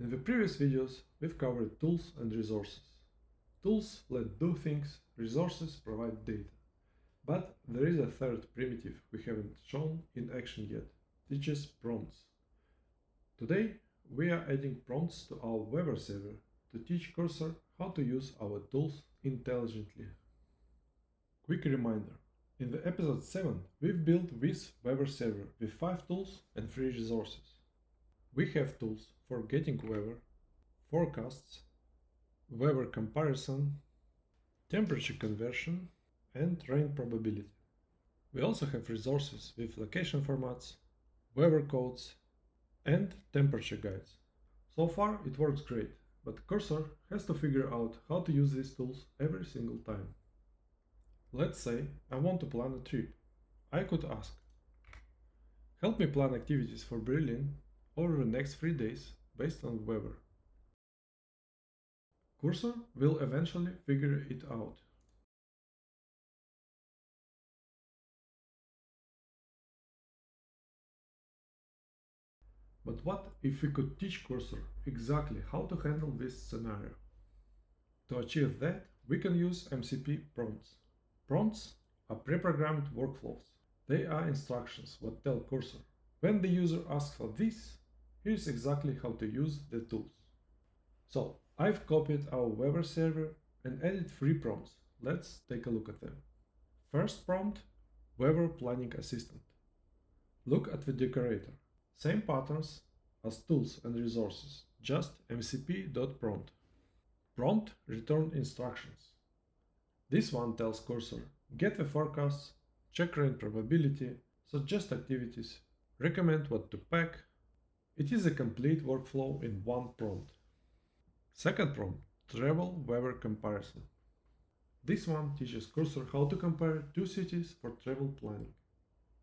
In the previous videos, we've covered tools and resources. Tools let do things, resources provide data. But there is a third primitive we haven't shown in action yet, which is prompts. Today, we are adding prompts to our Weber server to teach Cursor how to use our tools intelligently. Quick reminder, in the episode 7, we've built this Weber server with 5 tools and 3 resources. We have tools for getting weather, forecasts, weather comparison, temperature conversion, and rain probability. We also have resources with location formats, weather codes, and temperature guides. So far it works great, but Cursor has to figure out how to use these tools every single time. Let's say I want to plan a trip. I could ask, help me plan activities for Berlin over the next 3 days based on weather. Cursor will eventually figure it out. But what if we could teach Cursor exactly how to handle this scenario? To achieve that, we can use MCP Prompts. Prompts are pre-programmed workflows. They are instructions that tell Cursor, when the user asks for this, here's exactly how to use the tools. So, I've copied our Weber server and added 3 prompts. Let's take a look at them. First prompt, Weather Planning Assistant. Look at the decorator. Same patterns as tools and resources, just mcp.prompt. Prompt return instructions. This one tells Cursor, get the forecasts, check rain probability, suggest activities, recommend what to pack. It is a complete workflow in one prompt. Second prompt, Travel Weather Comparison. This one teaches Cursor how to compare 2 cities for travel planning.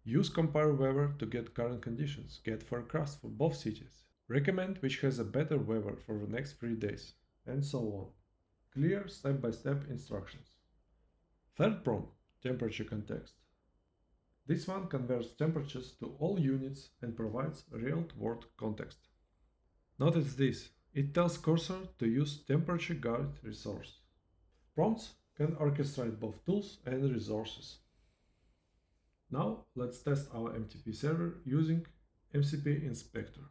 Use compare weather to get current conditions, get forecasts for both cities, recommend which has a better weather for the next 3 days, and so on. Clear step-by-step instructions. Third prompt, Temperature Context. This one converts temperatures to all units and provides real-world context. Notice this, it tells Cursor to use temperature guide resource. Prompts can orchestrate both tools and resources. Now let's test our MCP server using MCP Inspector.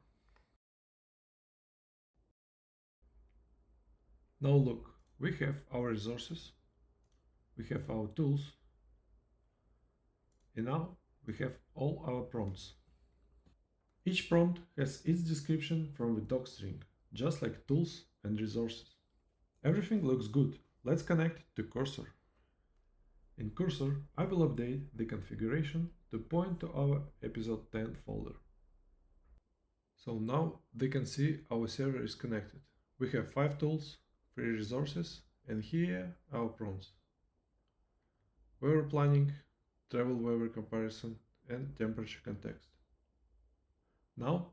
Now look, we have our resources, we have our tools, and now we have all our prompts. Each prompt has its description from the docstring, just like tools and resources. Everything looks good. Let's connect to Cursor. In Cursor, I will update the configuration to point to our episode 10 folder. So now they can see our server is connected. We have 5 tools, 3 resources, and here our prompts. Weather planning, travel weather comparison, and temperature context. Now,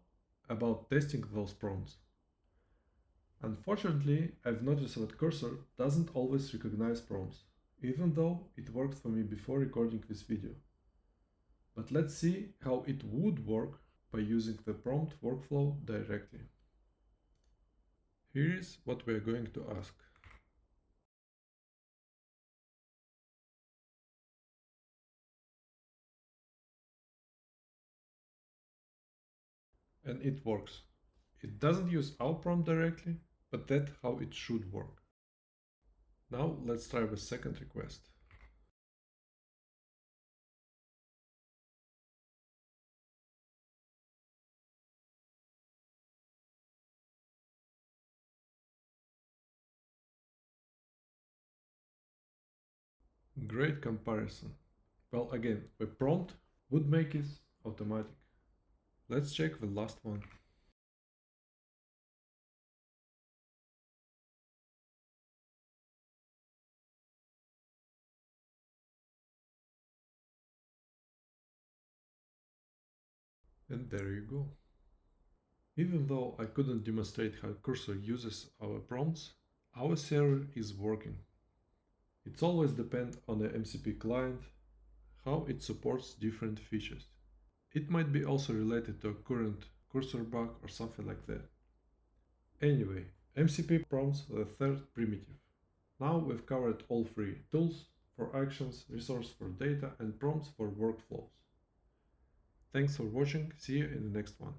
about testing those prompts. Unfortunately, I've noticed that Cursor doesn't always recognize prompts, even though it worked for me before recording this video. But let's see how it would work by using the prompt workflow directly. Here is what we are going to ask. And it works. It doesn't use our prompt directly, but that's how it should work. Now let's try the second request. Great comparison. Well, again, the prompt would make it automatic. Let's check the last one. And there you go. Even though I couldn't demonstrate how Cursor uses our prompts, our server is working. It's always depends on the MCP client, how it supports different features. It might be also related to a current Cursor bug or something like that. Anyway, MCP prompts the third primitive. Now we've covered all three: tools for actions, resource for data, and prompts for workflows. Thanks for watching, see you in the next one.